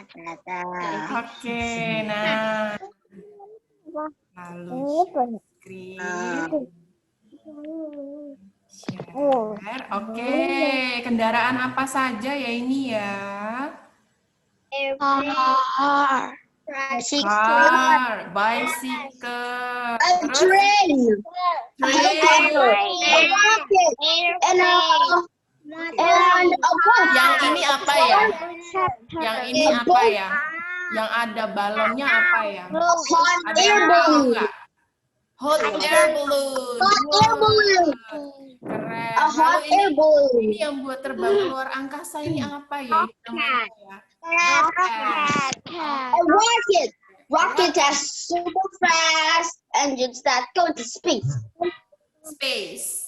Oke, nah. Lalu screen. Share. Oke, kendaraan apa saja ya ini ya? Car. Car, bicycle, terus Train. train. And a bus. Yang ini apa ya? Yang ini apa ya? Yang ada balonnya apa ya? Hot Ada air yang tahu balloon. nggak? Hot air balloon. Hot air balloon. Keren. A hot Lalu air balloon. ini yang buat terbang keluar angkasa ini apa ya? Namanya ya? A rocket. Rocket has super fast engines that go to space. Space.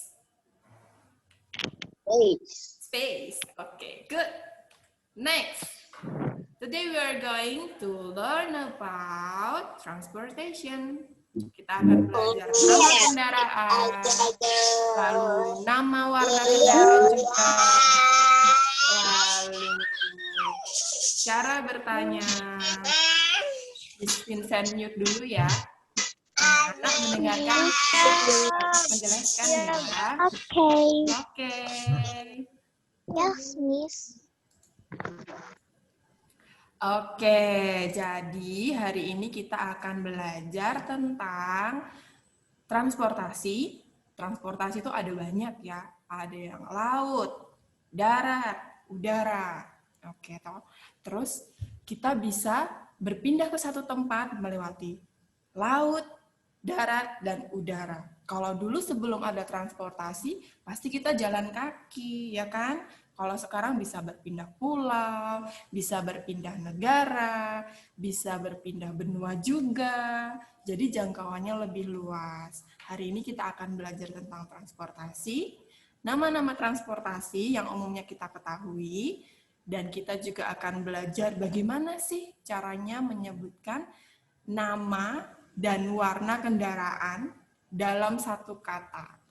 Space. Okay, good. Next. Today we are going to learn about transportation. Kita akan belajar nama kendaraan, lalu nama warna kendaraan juga, lalu cara bertanya. Miss Vincent mute dulu ya. Anak mendengarkan menjelaskan ya. Oke. Yes, Miss. Oke, jadi hari ini kita akan belajar tentang transportasi. Transportasi itu ada banyak ya. Ada yang laut, darat, udara. Oke, toh. Terus kita bisa berpindah ke satu tempat melewati laut, darat, dan udara. Kalau dulu sebelum ada transportasi, pasti kita jalan kaki, ya kan? Kalau sekarang bisa berpindah pulau, bisa berpindah negara, bisa berpindah benua juga. Jadi jangkauannya lebih luas. Hari ini kita akan belajar tentang transportasi, nama-nama transportasi yang umumnya kita ketahui, dan kita juga akan belajar bagaimana sih caranya menyebutkan nama dan warna kendaraan dalam satu kata.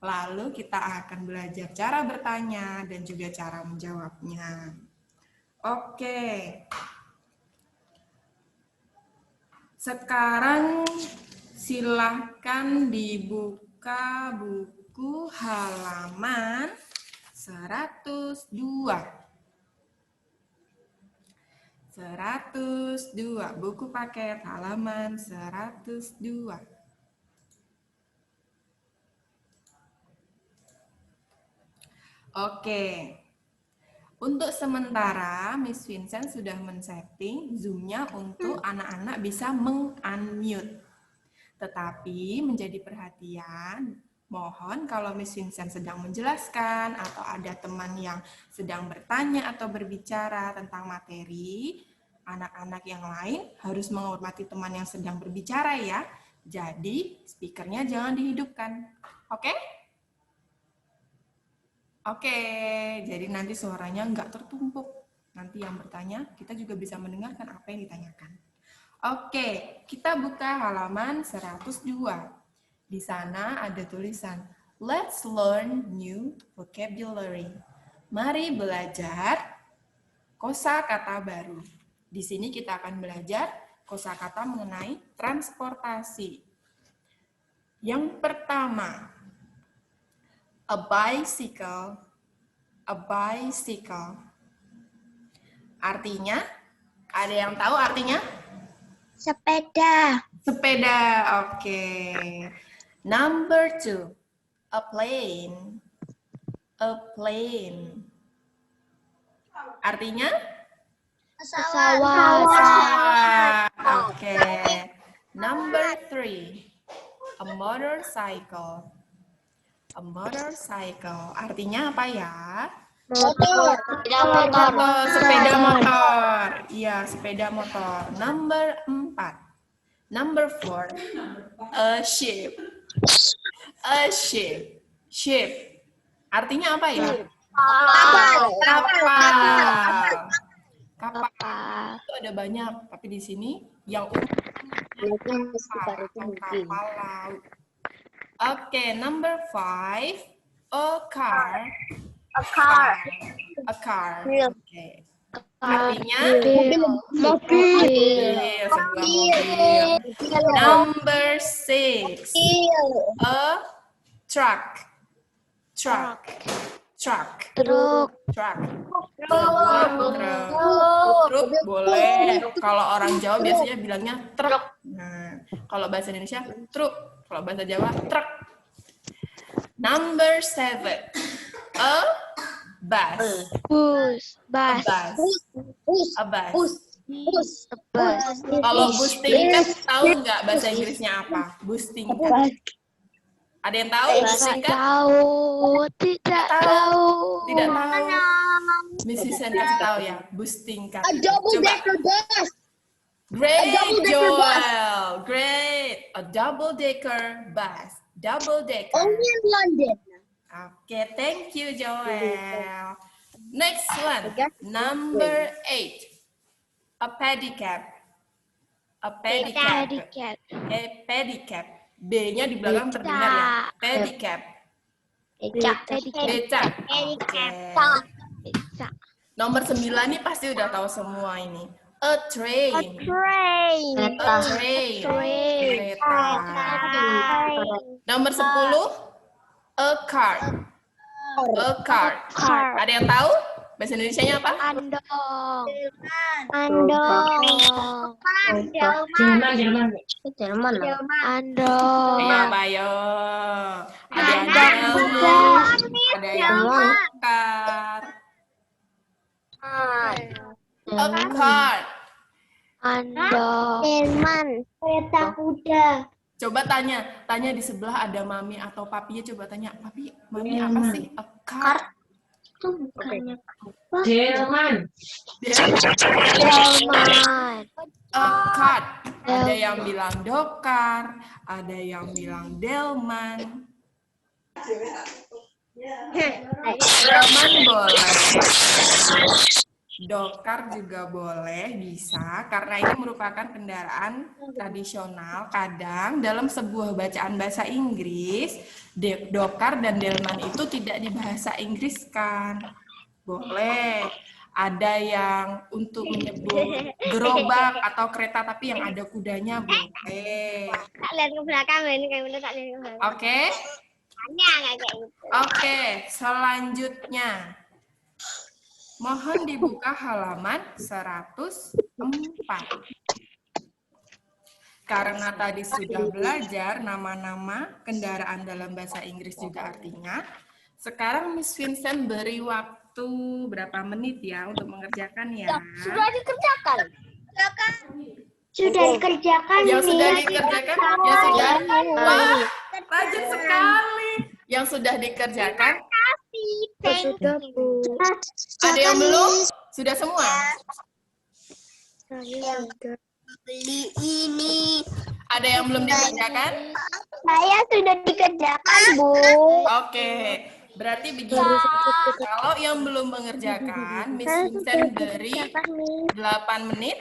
Lalu kita akan belajar cara bertanya dan juga cara menjawabnya. Oke. Sekarang silahkan dibuka buku halaman 102. 102, buku paket halaman 102. Oke, untuk sementara Miss Vincent sudah men-setting Zoom-nya untuk anak-anak bisa meng-unmute. Tetapi menjadi perhatian, mohon kalau Miss Vincent sedang menjelaskan atau ada teman yang sedang bertanya atau berbicara tentang materi, anak-anak yang lain harus menghormati teman yang sedang berbicara ya. Jadi speakernya jangan dihidupkan. Oke? Oke, jadi nanti suaranya nggak tertumpuk. Nanti yang bertanya, kita juga bisa mendengarkan apa yang ditanyakan. Oke, kita buka halaman 102. Di sana ada tulisan, Let's learn new vocabulary. Mari belajar kosakata baru. Di sini kita akan belajar kosakata mengenai transportasi. Yang pertama, a bicycle. A bicycle. Artinya, ada yang tahu artinya? Sepeda. Sepeda, oke. Number 2, a plane. A plane. Artinya? Pesawat. Oke. Number 3, a motorcycle. A motorcycle. Artinya apa ya? Motor. Sepeda motor. Iya, sepeda motor. Number 4. Number 4, a ship. A ship. Ship. Artinya apa ya? Kapal. Kapal itu ada banyak, tapi di sini yang kapal laut. Oke, number 5, a car. A car. A car. Real. Oke. Artinya Mobil. sebuah mobil. Number 6. A truck. Truck. Truck. Truk. Truck. Sebuah truk boleh. Kalau orang Jawa biasanya bilangnya truk. Nah, kalau bahasa Indonesia truk. Kalau bahasa Jawa truk. Number 7. A bus. Bus. A Bus. bus. A bus. Bus. Bus. Kalau bus tingkat tahu nggak bahasa Inggrisnya apa? Bus tingkat. Ada yang tahu bus tingkat? Tidak tahu. Tidak tahu. Miss Vincent kasih tahu ya, bus tingkat. A double Coba. decker bus. Great, double-decker bus. Joel. Great. A double decker bus. Double decker. Only in London. Okay, thank you, Joel. Next one, number 8. A pedicab. A pedicab. Pedicab. A pedicab. B-nya di belakang terdengar ya. Pedicab. Becak. Oke. Nomor 9 nih pasti udah tahu semua ini. A train. Train. A train. Kereta. Nomor 10. A cart. A cart. Cart. Ada yang tahu? Bahasa Indonesianya apa? Andong. Andong. Jerman. Andong. Ayo. Ada yang jauh. Ada yang bongkar. A cart. Andong. Jerman. Kereta kuda. Coba tanya di sebelah ada mami atau papinya, coba tanya, papi, mami apa sih? A cart. Itu bukannya Jerman. Delman. A cart. Ada yang bilang dokar, ada yang bilang delman. Delman boleh. Dokar juga boleh, bisa, karena ini merupakan kendaraan tradisional. Kadang dalam sebuah bacaan bahasa Inggris, dokar dan delman itu tidak dibahasa Inggriskan. Boleh. Ada yang untuk menyebut gerobak atau kereta tapi yang ada kudanya, boleh. Tak lihat ke belakang ini kayak bener tak lihat ke belakang. Oke? Hanya nggak kayak gitu. Oke, selanjutnya. Mohon dibuka halaman 104. Karena tadi sudah belajar nama-nama kendaraan dalam bahasa Inggris juga artinya, sekarang Miss Vincent beri waktu berapa menit ya untuk mengerjakan ya. Sudah dikerjakan. Sudah dikerjakan. Yang sudah dikerjakan, yang sudah. Wah, rajin sekali. Yang sudah dikerjakan, ada yang belum? Sudah semua? Beli ini. Ada yang belum dikerjakan? Saya sudah dikerjakan, Bu. Oke, berarti begini. Kalau yang belum mengerjakan, Miss Vincent beri 8 menit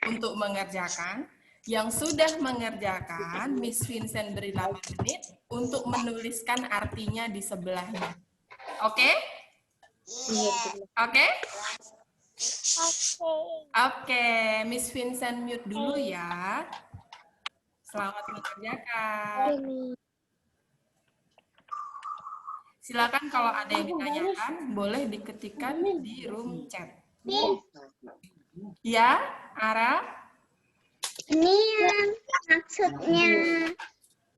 untuk mengerjakan. Yang sudah mengerjakan, Miss Vincent beri 8 menit untuk menuliskan artinya di sebelahnya. Oke? Oke? Oke, Miss Vincent mute dulu ya. Selamat mengerjakan. Silakan kalau ada yang ditanyakan, boleh diketikkan di room chat. Ya, Ara? Ini yang maksudnya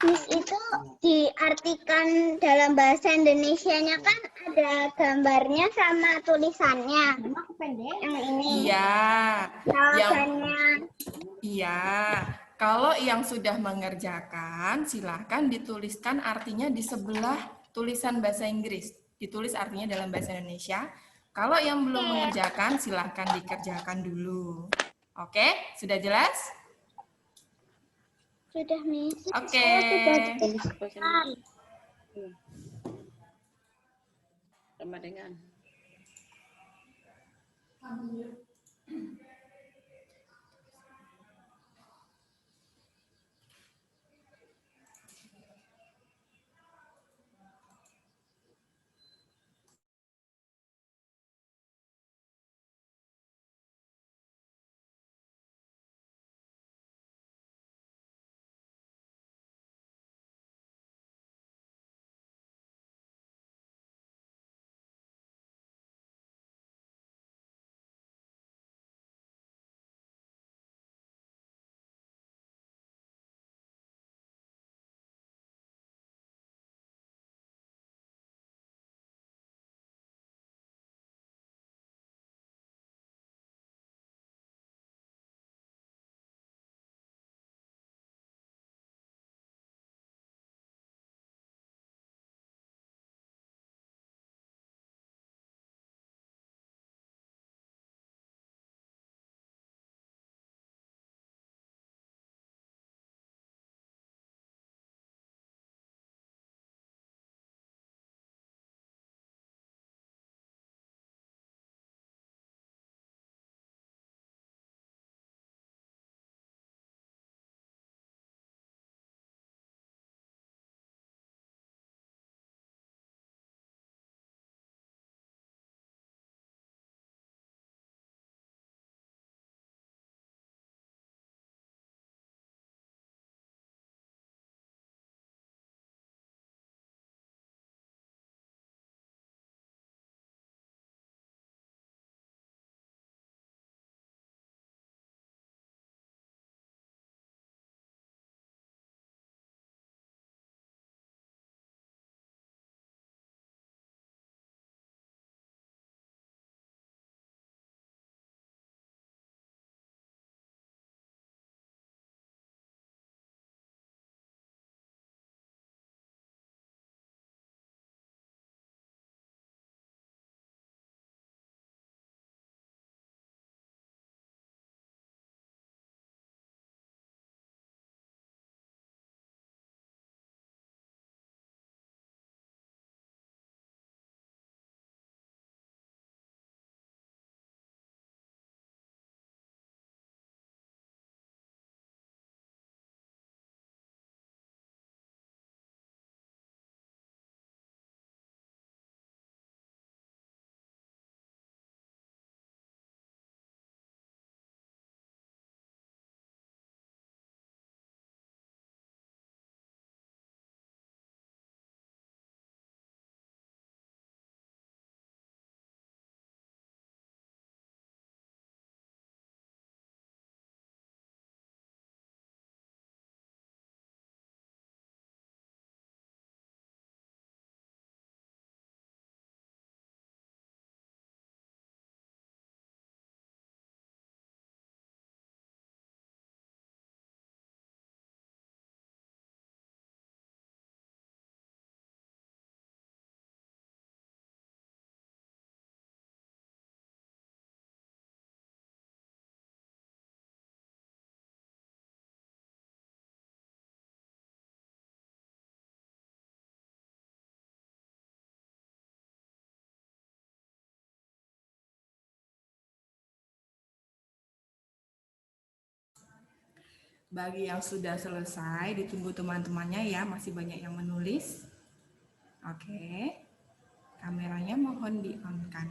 Miss itu diartikan dalam bahasa Indonesianya kan ada gambarnya sama tulisannya. Yang ini. Iya. Jawabannya. Iya. Kalau yang sudah mengerjakan, silahkan dituliskan artinya di sebelah tulisan bahasa Inggris. Ditulis artinya dalam bahasa Indonesia. Kalau yang belum mengerjakan, silahkan dikerjakan dulu. Oke, sudah jelas? Sudah, Miss. Oke. Sama dengan Bagi yang sudah selesai, ditunggu teman-temannya ya, masih banyak yang menulis. Oke, kameranya mohon di-on-kan.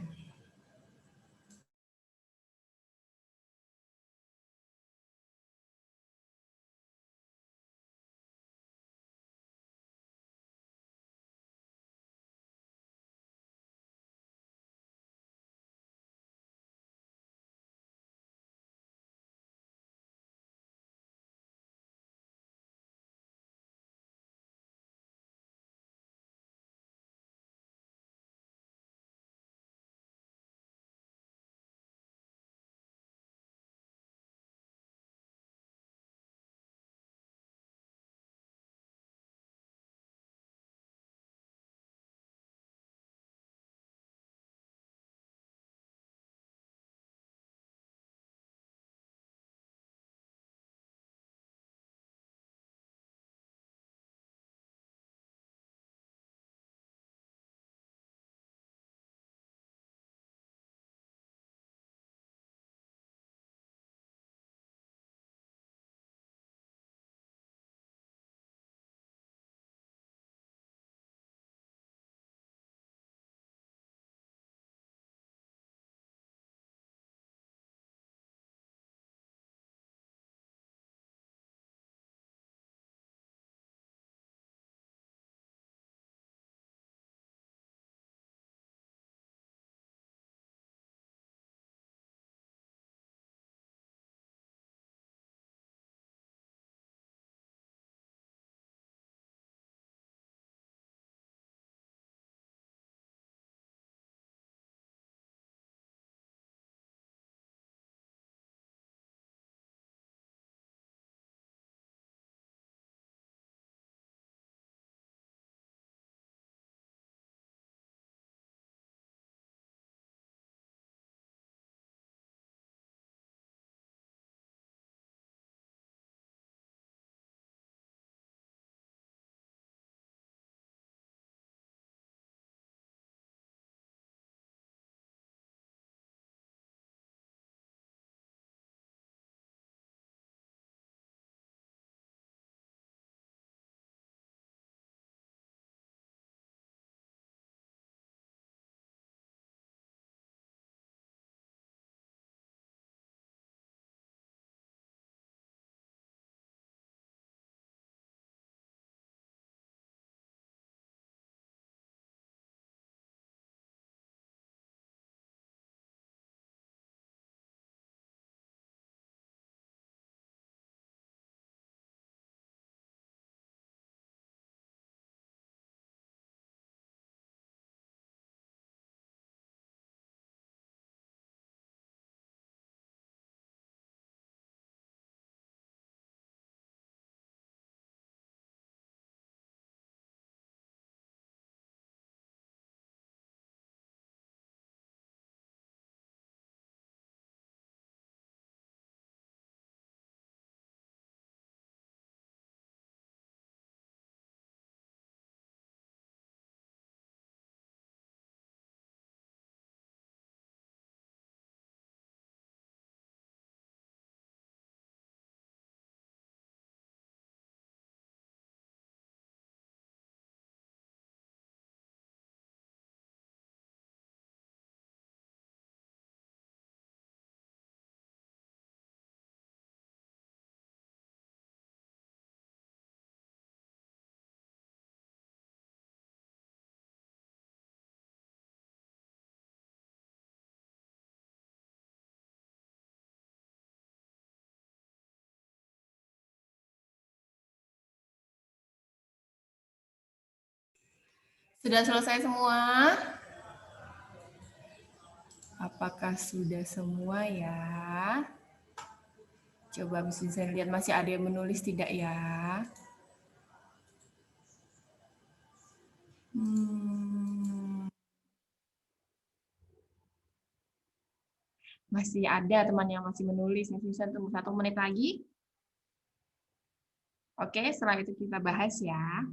Sudah selesai semua? Apakah sudah semua ya? Coba bisa saya lihat masih ada yang menulis tidak ya? Masih ada teman yang masih menulis, masih bisa tunggu 1 menit lagi. Oke, setelah itu kita bahas ya.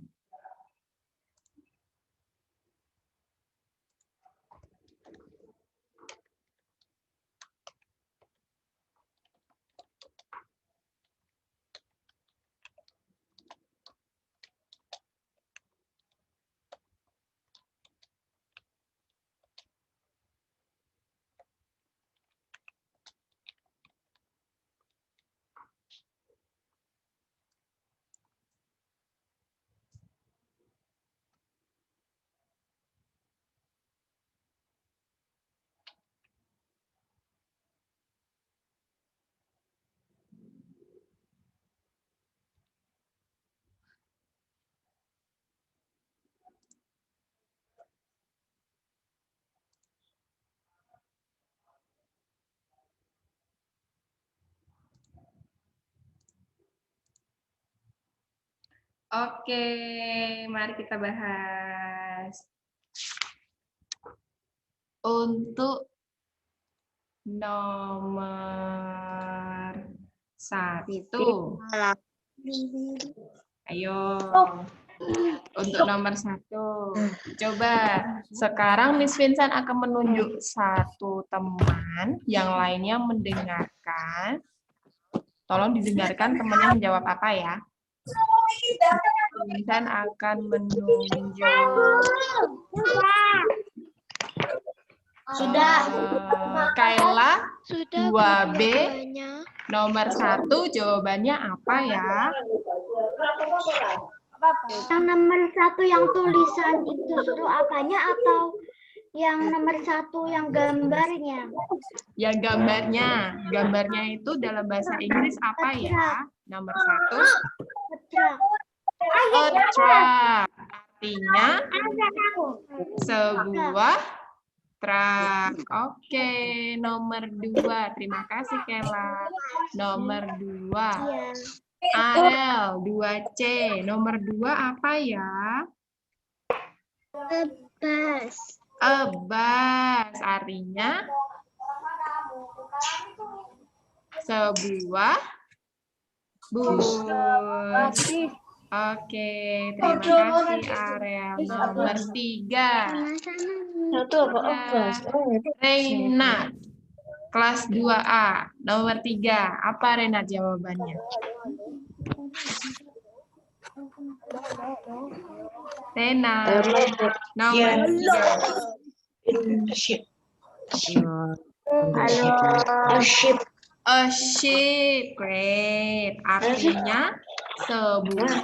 Oke, mari kita bahas. Untuk nomor 1. Ayo. Untuk nomor 1. Coba sekarang Miss Vincent akan menunjuk satu teman, yang lainnya mendengarkan. Tolong didengarkan temannya menjawab apa ya. Vincent akan menunjuk Kayla. Sudah 2B. jawabannya. Nomor 1 jawabannya apa ya? Yang nomor 1 yang tulisan itu suruh apanya atau yang nomor 1 yang gambarnya? Yang gambarnya. Gambarnya itu dalam bahasa Inggris apa ya? Nomor 1. A truck. Artinya sebuah truk. Oke, nomor 2. Terima kasih, Kela. Nomor 2. Arel, 2C. Nomor 2 apa ya? Bus. A bus. Artinya sebuah bus. Oke, terima kasih, Arel. Nomor 3. Reina, kelas 2A. Nomor 3. Apa Reina jawabannya? Rena. Nomor 3. A ship. Great. Artinya sebuah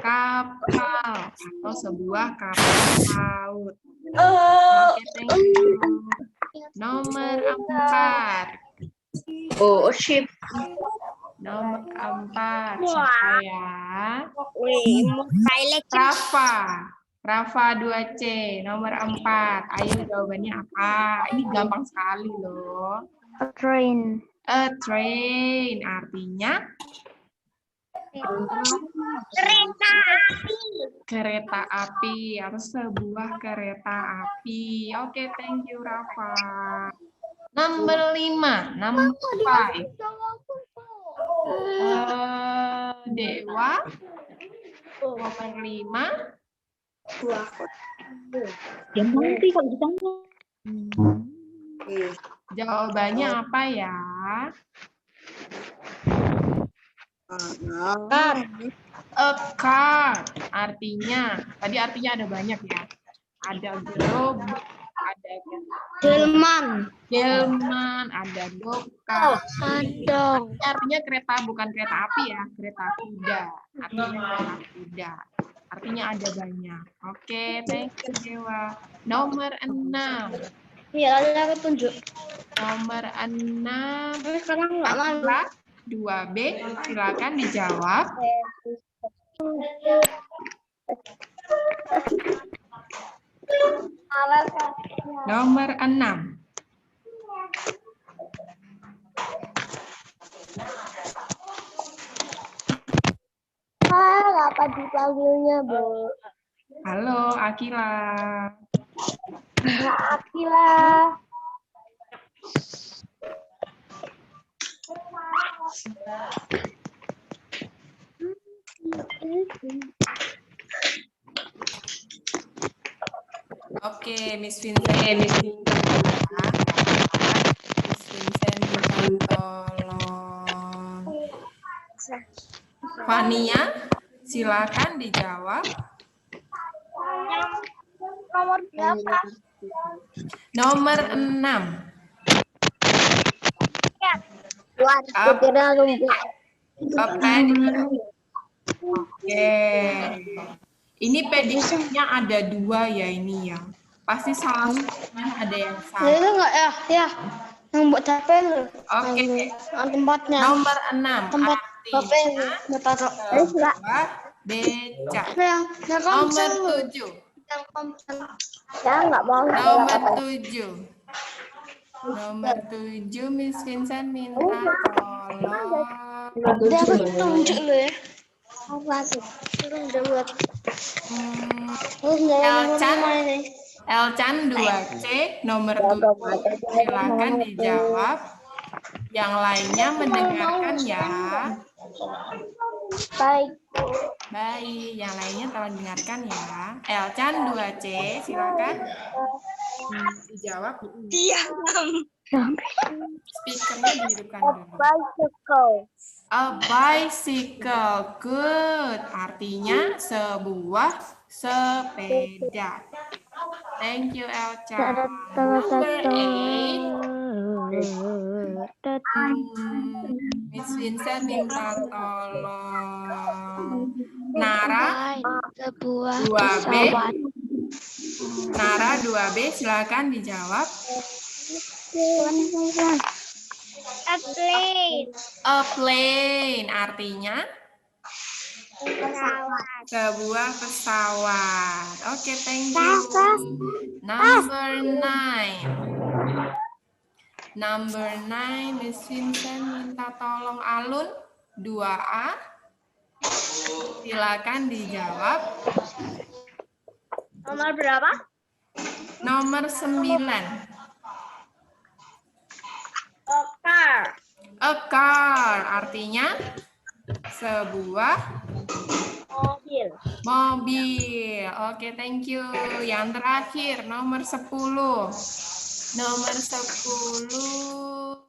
kapal atau sebuah kapal laut. Oke, thank you. Nomor 4. Ship. Nomor 4. Siapa ya? Rafa 2C. Nomor 4. Ayo jawabannya apa? Ini gampang sekali loh. A train. A train. Artinya kereta api atau sebuah kereta api. Oke, thank you Rafa. Nomor 5. Nomor 5. Dewa. Nomor 5. Jawabannya apa ya? A card. Artinya, tadi artinya ada banyak ya. Ada gerobak, ada delman, ada gokar. Artinya kereta, bukan kereta api ya, kereta kuda. Artinya kereta kuda. Artinya ada banyak. Oke, thank you Dewa. Nomor 6. Iya, aku tunjuk. Nomor 6. Sekarang nggak mau. 2B, silakan dijawab. Nomor 6. Apa dipanggilnya, Bu? Halo, Akila. Akila. Oke, Miss Vincent. Miss Vincent minta tolong. Fania, silakan dijawab. Nomor berapa? Nomor 6. Oke. Ini prediksinya ada 2 ya ini ya. Pasti salah satunya ada yang salah. Itu enggak ya? Yang buat capek loh. Oke. Tempatnya. Nomor 6. Tempat capek taruh. Sebuah becak. Nomor 7. Ya enggak mau. Nomor 7. Nomor 7 Miss Vincent minta tolong. Dia tunjuk loh ya. Elchan 2C nomor 7. Silakan dijawab. Yang lainnya mendengarkan ya. Baik. Baik, yang lainnya tolong dengarkan ya. Elchan 2C, silakan dijawab. Speakernya dihidupkan dulu. Bicycle. A bicycle, good. Artinya sebuah sepeda. Thank you, Elchan. Number 8. Miss Vincent minta tolong. Nara, Sebuah 2B. pesawat. Nara 2B, silakan dijawab. A plane. A plane, artinya Pesawat. sebuah pesawat. Oke, thank you. Number 9. Number 9, Miss Vincent minta tolong Alun 2A. Silakan dijawab. Nomor berapa? Nomor 9. A car. A car, artinya sebuah Mobil. mobil. Oke, thank you. Yang terakhir, nomor 10. Nomor 10.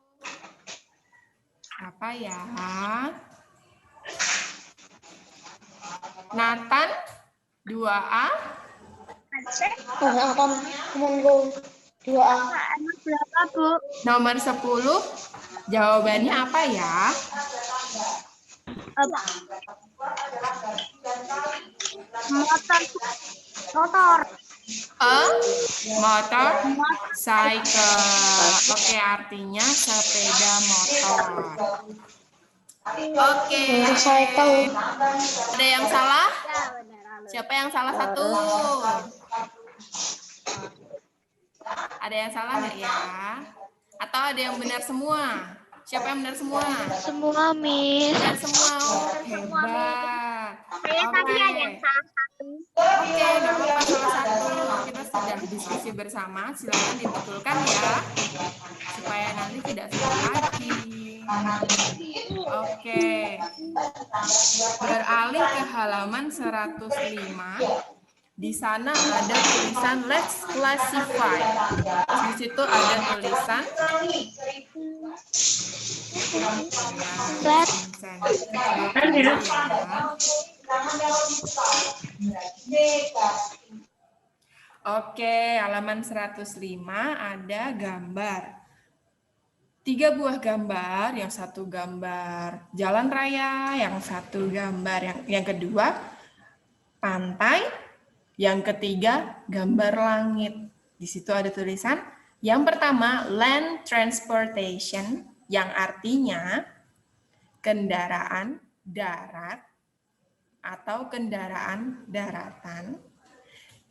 Apa ya? Nathan 2A. Berapa, Bu? Nomor 10. Jawabannya apa ya? Motor. A motorcycle. Oke, artinya sepeda motor. Oke. Ada yang salah? Siapa yang salah satu? Ada yang salah nggak ya? Atau ada yang benar semua? Siapa yang benar semua? Semua, Miss. Benar semua. Oh, hebat. Saya tadi ada yang salah satu. Oke, nggak apa-apa salah satu. Kita sudah diskusi bersama. Silakan dibetulkan ya, supaya nanti tidak salah lagi. Oke. Beralih ke halaman 105. Di sana ada tulisan let's classify. Di situ ada tulisan Oke, halaman 105 ada gambar. 3 buah gambar, yang satu gambar jalan raya, yang satu gambar yang kedua pantai, yang ketiga gambar langit. Di situ ada tulisan yang pertama land transportation, yang artinya kendaraan darat atau kendaraan daratan.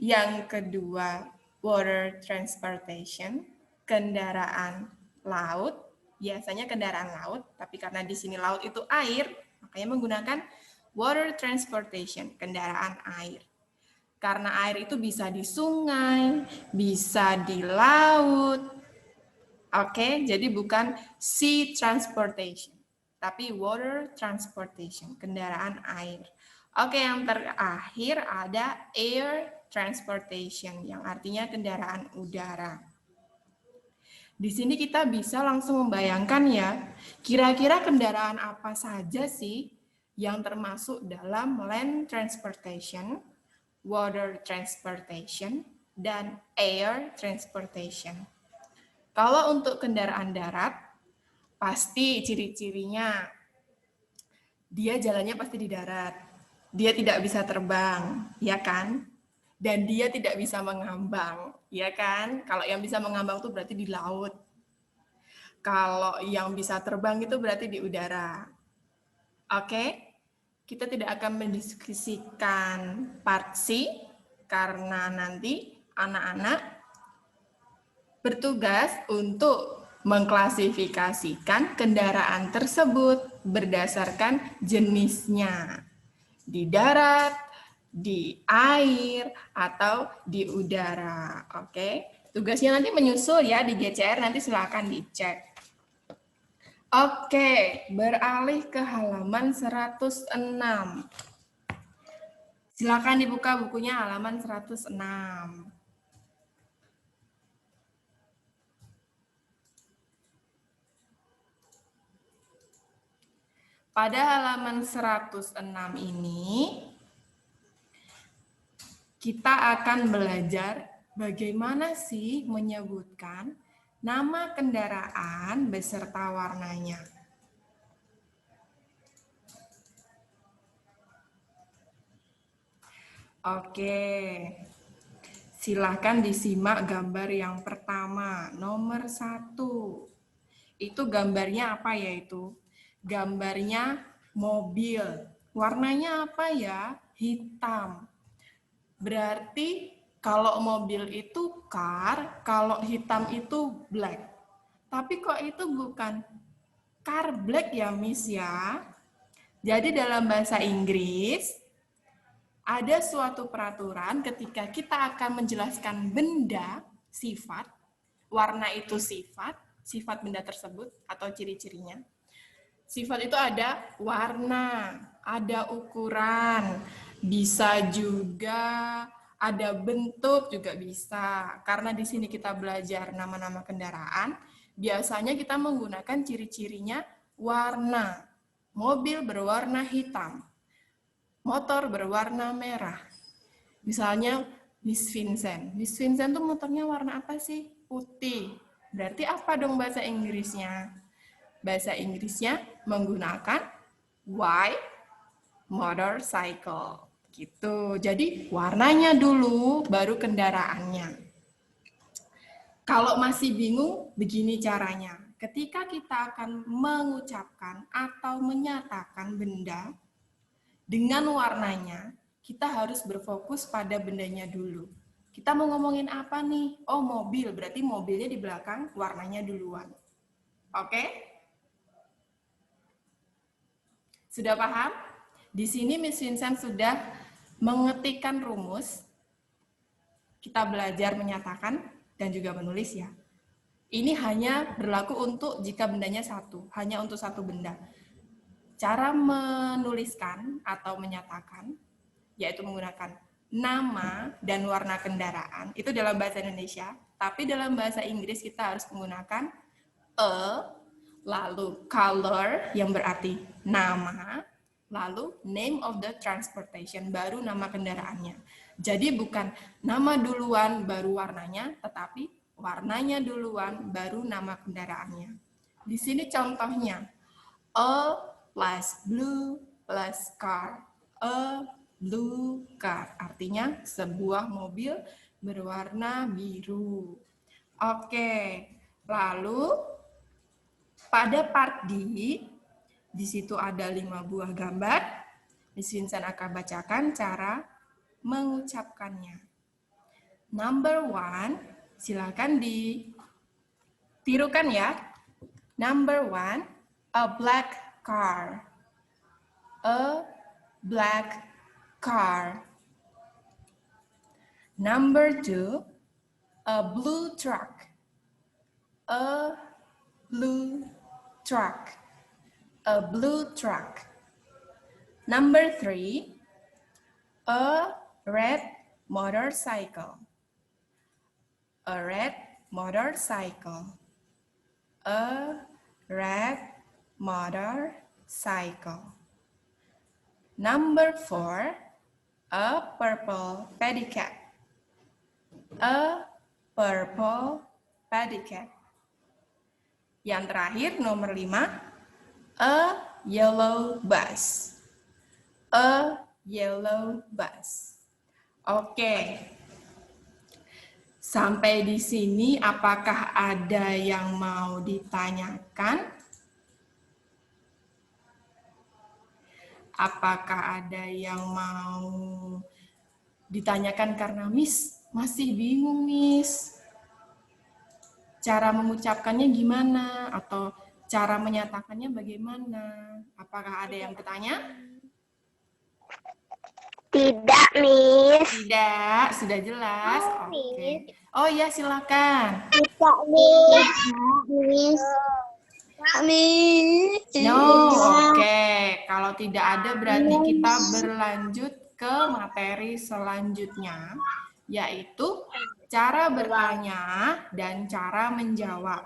Yang kedua water transportation, kendaraan laut, biasanya kendaraan laut, tapi karena di sini laut itu air, makanya menggunakan water transportation, kendaraan air. Karena air itu bisa di sungai, bisa di laut. Oke, jadi bukan sea transportation, tapi water transportation, kendaraan air. Oke, yang terakhir ada air transportation, yang artinya kendaraan udara. Di sini kita bisa langsung membayangkan ya, kira-kira kendaraan apa saja sih yang termasuk dalam land transportation, water transportation, dan air transportation. Kalau untuk kendaraan darat, pasti ciri-cirinya dia jalannya pasti di darat. Dia tidak bisa terbang, ya kan? Dan dia tidak bisa mengambang, ya kan? Kalau yang bisa mengambang itu berarti di laut. Kalau yang bisa terbang itu berarti di udara. Oke? Kita tidak akan mendiskusikan part C karena nanti anak-anak bertugas untuk mengklasifikasikan kendaraan tersebut berdasarkan jenisnya. di darat, di air, atau di udara. Oke, tugasnya nanti menyusul ya di GCR, nanti silakan dicek. Oke, beralih ke halaman 106. Silakan dibuka bukunya halaman 106. Pada halaman 106 ini, kita akan belajar bagaimana sih menyebutkan nama kendaraan beserta warnanya. Oke, silahkan disimak gambar yang pertama, nomor 1. Itu gambarnya apa yaitu? Gambarnya mobil. Warnanya apa ya? Hitam. Berarti kalau mobil itu car, kalau hitam itu black. Tapi kok itu bukan car black ya, Miss ya? Jadi dalam bahasa Inggris, ada suatu peraturan ketika kita akan menjelaskan benda, sifat, warna itu sifat benda tersebut atau ciri-cirinya. Sifat itu ada warna, ada ukuran, bisa juga ada bentuk juga bisa. Karena di sini kita belajar nama-nama kendaraan, biasanya kita menggunakan ciri-cirinya warna. Mobil berwarna hitam, motor berwarna merah. Misalnya Miss Vincent. Miss Vincent tuh motornya warna apa sih? Putih. Berarti apa dong bahasa Inggrisnya? Bahasa Inggrisnya menggunakan white motorcycle. Gitu. Jadi warnanya dulu, baru kendaraannya. Kalau masih bingung, begini caranya. Ketika kita akan mengucapkan atau menyatakan benda dengan warnanya, kita harus berfokus pada bendanya dulu. Kita mau ngomongin apa nih? Oh, mobil. Berarti mobilnya di belakang, warnanya duluan. Oke? Sudah paham? Di sini Miss Vincent sudah mengetikkan rumus. Kita belajar menyatakan dan juga menulis ya. Ini hanya berlaku untuk jika bendanya satu, hanya untuk satu benda. Cara menuliskan atau menyatakan, yaitu menggunakan nama dan warna kendaraan, itu dalam bahasa Indonesia, tapi dalam bahasa Inggris kita harus menggunakan lalu color yang berarti nama, lalu name of the transportation, baru nama kendaraannya. Jadi bukan nama duluan baru warnanya, tetapi warnanya duluan baru nama kendaraannya. Di sini contohnya, a plus blue plus car, a blue car, artinya sebuah mobil berwarna biru. Oke, lalu pada part D, di situ ada 5 buah gambar. Miss Vincent akan bacakan cara mengucapkannya. Number 1, silakan ditirukan ya. Number 1, a black car. A black car. Number 2, a blue truck. A blue truck. A blue truck. Number 3, a red motorcycle. A red motorcycle. A red motorcycle. Number 4, a purple pedicab. A purple pedicab. Yang terakhir, nomor 5, a yellow bus. A yellow bus. Oke. Sampai di sini apakah ada yang mau ditanyakan? Apakah ada yang mau ditanyakan karena Miss masih bingung, Miss? Cara mengucapkannya gimana? Atau cara menyatakannya bagaimana? Apakah ada yang bertanya? Tidak, Miss. Tidak, sudah jelas. Oke. Oh iya, silakan. Tidak, Miss. Miss. Miss. No, oke. Kalau tidak ada berarti kita berlanjut ke materi selanjutnya, yaitu cara bertanya dan cara menjawab.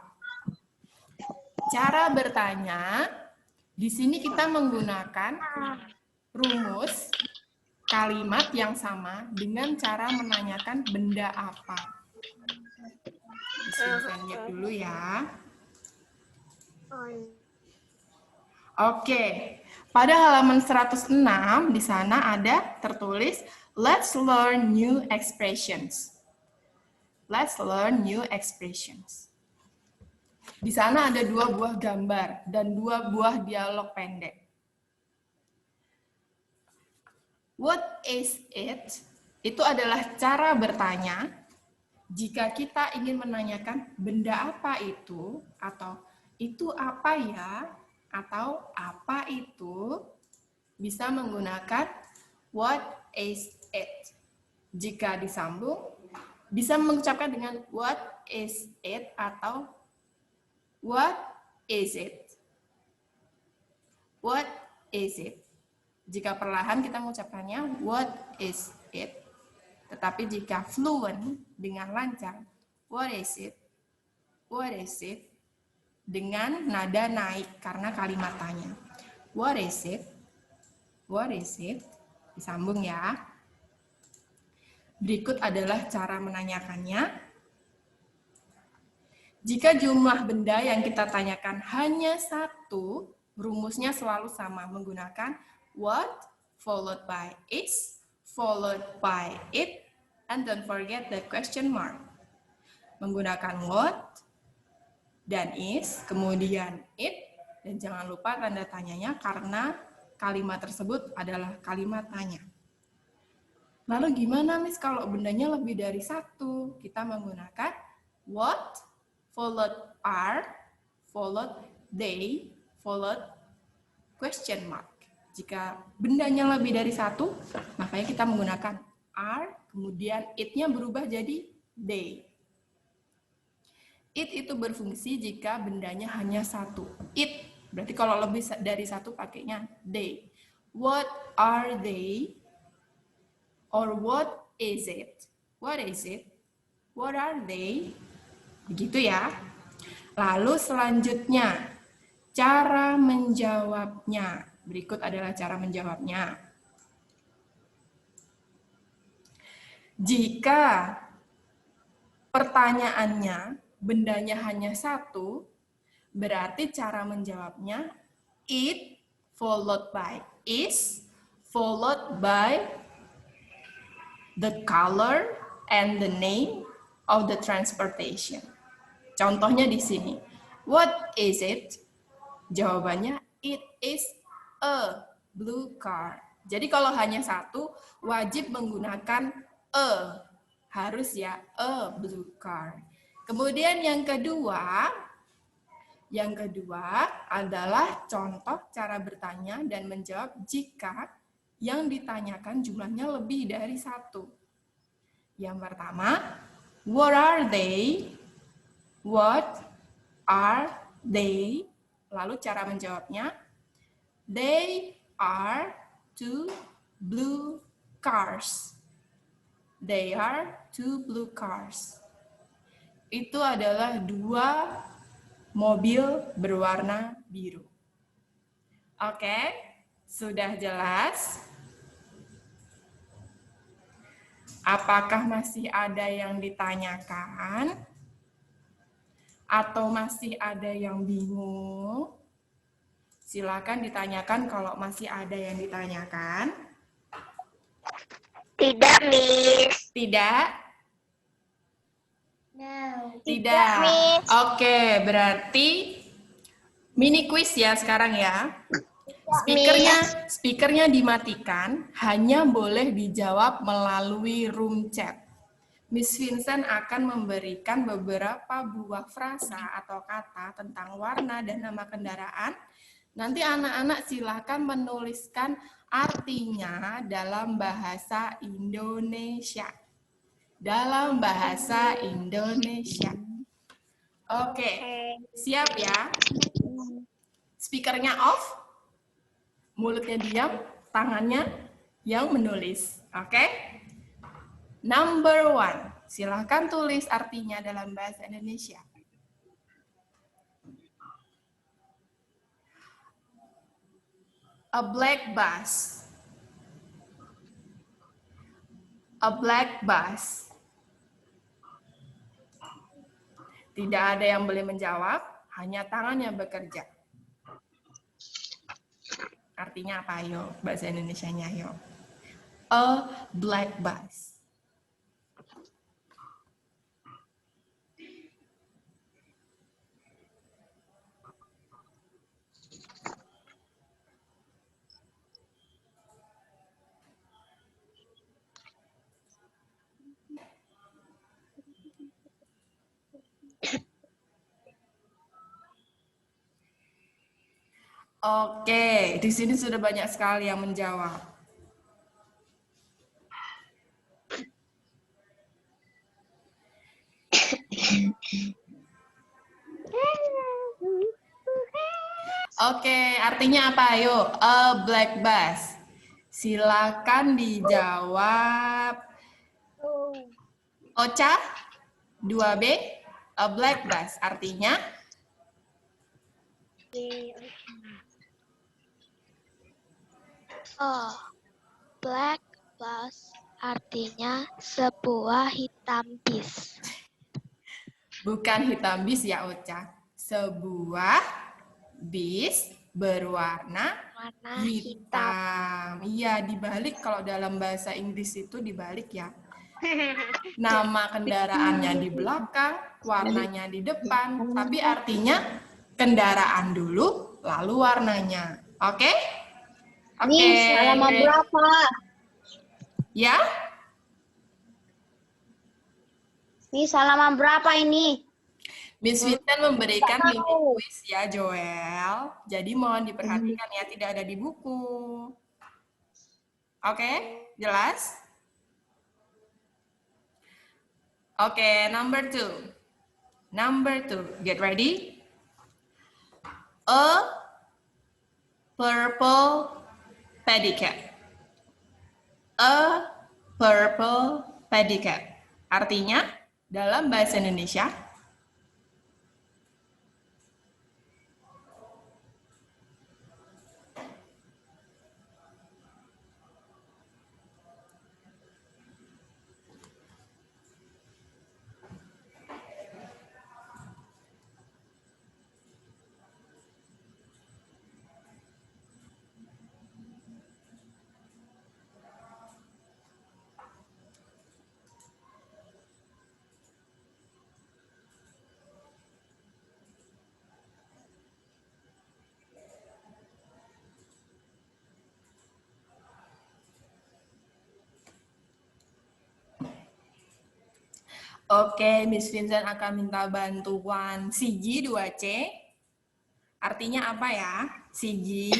Cara bertanya, di sini kita menggunakan rumus kalimat yang sama dengan cara menanyakan benda apa. Di sini saya lihat dulu ya. Oke, pada halaman 106 di sana ada tertulis let's learn new expressions. Let's learn new expressions. Di sana ada 2 buah gambar dan 2 buah dialog pendek. What is it? Itu adalah cara bertanya jika kita ingin menanyakan benda apa itu, atau itu apa ya, atau apa itu, bisa menggunakan what is it. Jika disambung, bisa mengucapkan dengan what is it atau what is it. What is it. Jika perlahan kita mengucapkannya what is it. Tetapi jika fluent dengan lancar, what is it? What is it? Dengan nada naik karena kalimat tanya. What is it? What is it? Disambung ya. Berikut adalah cara menanyakannya. Jika jumlah benda yang kita tanyakan hanya 1, rumusnya selalu sama, menggunakan what followed by is followed by it, and don't forget the question mark. Menggunakan what dan is, kemudian it, dan jangan lupa tanda tanyanya karena kalimat tersebut adalah kalimat tanya. Lalu gimana Miss kalau bendanya lebih dari 1? Kita menggunakan what followed are, followed they, followed question mark. Jika bendanya lebih dari 1, makanya kita menggunakan are, kemudian it-nya berubah jadi they. It itu berfungsi jika bendanya hanya 1. It, berarti kalau lebih dari 1 pakainya they. What are they? Or what is it? What is it? What are they? Begitu ya. Lalu selanjutnya, cara menjawabnya. Berikut adalah cara menjawabnya. Jika pertanyaannya bendanya hanya 1, berarti cara menjawabnya it followed by is followed by the color and the name of the transportation. Contohnya di sini. What is it? Jawabannya it is a blue car. Jadi kalau hanya 1, wajib menggunakan a. Harus ya, a blue car. Kemudian yang kedua adalah contoh cara bertanya dan menjawab jika yang ditanyakan jumlahnya lebih dari 1. Yang pertama, what are they? What are they? Lalu cara menjawabnya, they are 2 blue cars. They are 2 blue cars. Itu adalah 2 mobil berwarna biru. Oke, sudah jelas? Apakah masih ada yang ditanyakan? Atau masih ada yang bingung? Silakan ditanyakan kalau masih ada yang ditanyakan. Tidak, Miss. Tidak? No. Tidak. Miss. Oke, berarti mini quiz ya sekarang ya. Speakernya dimatikan, hanya boleh dijawab melalui room chat. Miss Vincent akan memberikan beberapa buah frasa atau kata tentang warna dan nama kendaraan. Nanti anak-anak silakan menuliskan artinya dalam bahasa Indonesia. Dalam bahasa Indonesia. Oke, siap ya? Speakernya off, mulutnya diam, tangannya yang menulis. Oke? Number 1, silahkan tulis artinya dalam bahasa Indonesia. A black bus. A black bus. Tidak ada yang boleh menjawab, hanya tangan yang bekerja. Artinya apa, ayo? Bahasa Indonesianya, ayo. A black bus. Oke, di sini sudah banyak sekali yang menjawab. Oke, artinya apa? Ayo, a black bus. Silakan dijawab. Ocha, 2B, a black bus. Artinya? Oh, black bus artinya sebuah hitam bis. Bukan hitam bis ya, Ocha. Sebuah bis berwarna Warna hitam. Iya, dibalik kalau dalam bahasa Inggris itu dibalik ya. Nama kendaraannya di belakang, warnanya di depan, tapi artinya kendaraan dulu, lalu warnanya. Oke? Oke. Miss, halaman berapa? Ya? Miss, halaman berapa ini? Miss Vincent memberikan mini quiz ya, Joel. Jadi mohon diperhatikan ya, tidak ada di buku. Oke? Jelas? Oke, number 2. Number 2, get ready. A purple pedicab. A purple pedicab. Artinya, dalam bahasa Indonesia, oke, Miss Vincent akan minta bantuan Sigi 2C. Artinya apa ya? Sigi.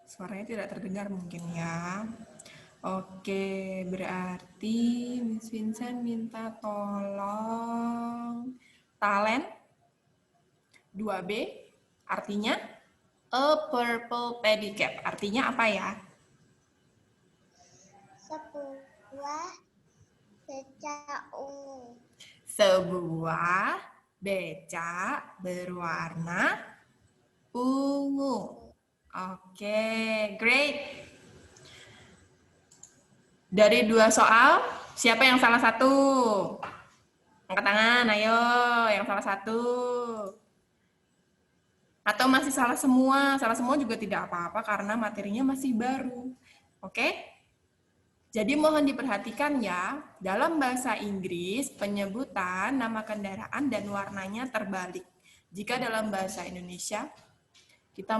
Suaranya tidak terdengar mungkin ya. Oke, berarti Miss Vincent minta tolong talent 2B. Artinya a purple pedicab. Artinya apa ya? Sebuah becak ungu. Sebuah becak berwarna ungu. Oke, great. Dari 2 soal, siapa yang salah satu? Angkat tangan, ayo. Yang salah satu. Atau masih salah semua? Salah semua juga tidak apa-apa karena materinya masih baru. Oke? Jadi mohon diperhatikan ya, dalam bahasa Inggris penyebutan nama kendaraan dan warnanya terbalik. Jika dalam bahasa Indonesia kita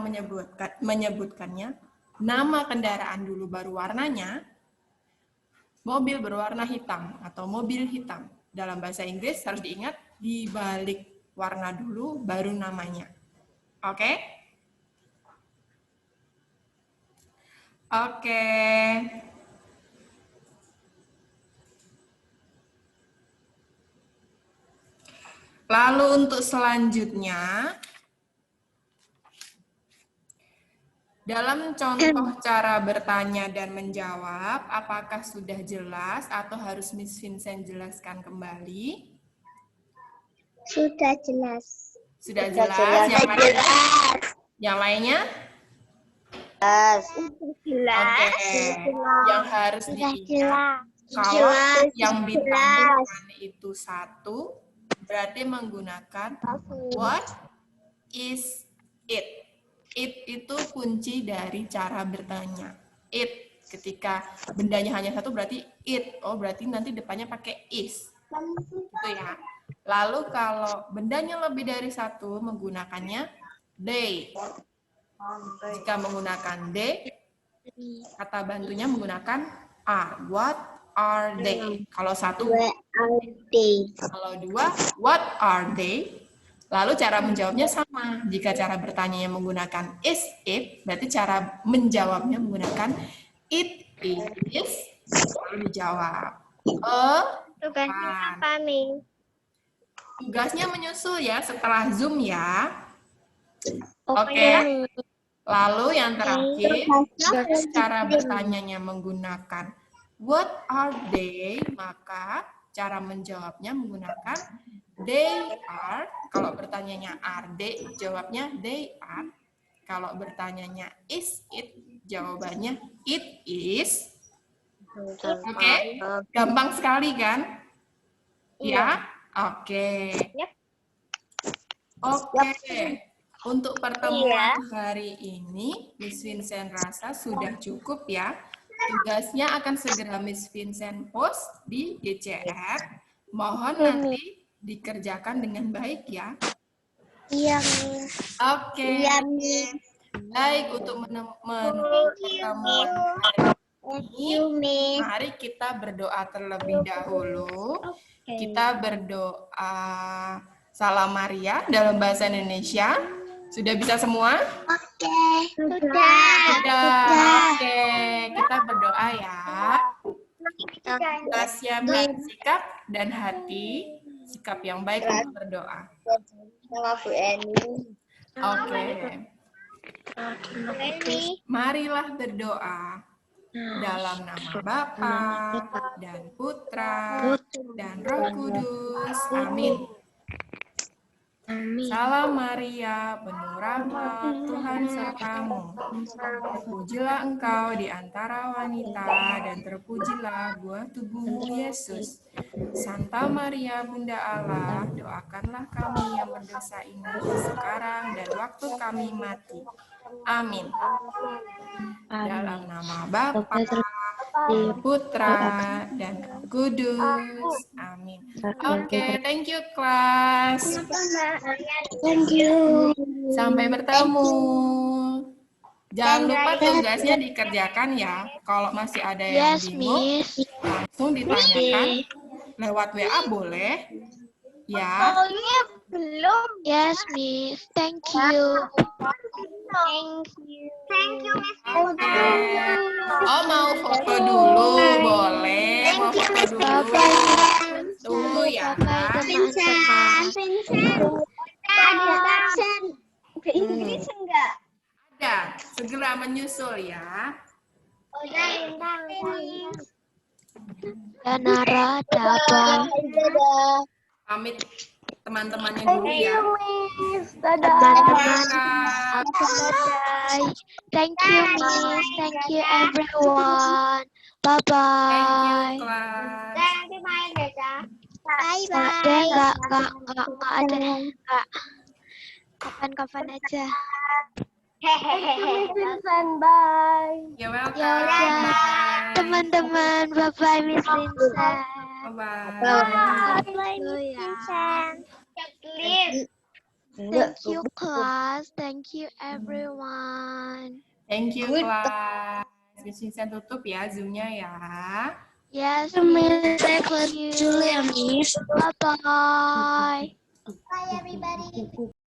menyebutkannya nama kendaraan dulu baru warnanya, mobil berwarna hitam atau mobil hitam. dalam bahasa Inggris harus diingat dibalik warna dulu baru namanya. Oke? Oke. Lalu untuk selanjutnya, dalam contoh cara bertanya dan menjawab, apakah sudah jelas atau harus Miss Vincent jelaskan kembali? Sudah jelas. Sudah jelas. Yang lainnya? Jelas. Oke. Yang harus diingat, kalau yang ditambahkan itu 1, berarti menggunakan what is it. It itu kunci dari cara bertanya. It, ketika bendanya hanya 1 berarti it. Oh, berarti nanti depannya pakai is. Gitu ya. Lalu kalau bendanya lebih dari 1 menggunakannya they. Jika menggunakan they, kata bantunya menggunakan are. What are they? Kalau 1, kalau 2, what are they? Lalu cara menjawabnya sama. Jika cara bertanya yang menggunakan is it, berarti cara menjawabnya menggunakan it is, lalu dijawab. Tugasnya apa, Mi? Tugasnya menyusul ya setelah Zoom ya. Oke. Oke. Lalu yang terakhir, cara bertanyanya menggunakan what are they, maka cara menjawabnya menggunakan they are. Kalau bertanyanya are they, jawabnya they are. Kalau bertanyanya is it, jawabannya it is. Oke, gampang sekali kan? Ya, oke. Oke, untuk pertemuan hari ini, Miss Vincent rasa sudah cukup ya. Tugasnya akan segera Miss Vincent post di GCR. Mohon nanti dikerjakan dengan baik ya. Iya, Mi. Oke. Iya, Mi. Baik, untuk menutup pertemuan hari ini, mari kita berdoa terlebih dahulu. Kita berdoa Salam Maria dalam bahasa Indonesia. Sudah bisa semua? Sudah. Oke, kita berdoa ya. Kita siapkan sikap dan hati, sikap yang baik untuk berdoa. Sama Bu Eni. Oke. Marilah berdoa dalam nama Bapa dan Putra dan Roh Kudus. Amin. Salam Maria, penuh rahmat, Tuhan sertamu. Terpujilah engkau di antara wanita, dan terpujilah buah tubuhmu, Yesus. Santa Maria, Bunda Allah, doakanlah kami yang berdosa ini sekarang dan waktu kami mati. Amin. Dalam nama Bapa, dan Putra, dan Roh Kudus. Amin. Oke, thank you kelas. Thank you. Sampai bertemu. Jangan lupa tugasnya dikerjakan ya. Kalau masih ada yang Yes, bingung, Miss. langsung ditanyakan lewat WA boleh. Ya. Belum. Yes, Miss. Thank you. Thank you, Miss. Oke. Oh, mau foto dulu, boleh. Mau foto dulu. Bye-bye. Tunggu ya. Bye-bye, Vincent. teman-teman. Ada Vincent. Ke Inggris enggak? Ada. Segera menyusul ya. Ya, Nara, dadah. Pamit teman-temannya dulu ya. Teman-teman, Dadah. aku bye. Thank you, Miss. Thank you, everyone. Thank you, Bye-bye. kelas. Nanti main ya, Cak. Nggak ada, nggak. Kapan-kapan aja. Hehehe. Vincent, bye. You're welcome. Ya udah, Bye. teman-teman. Bye-bye, Miss Vincent. Bye-bye. Vincent. Checklist. Thank you, class. Thank you, everyone. Thank you, kelas. Miss Vincent tutup ya Zoom-nya ya. Yes, Miss. Thank you. Julia, Miss. Bye-bye. Bye everybody.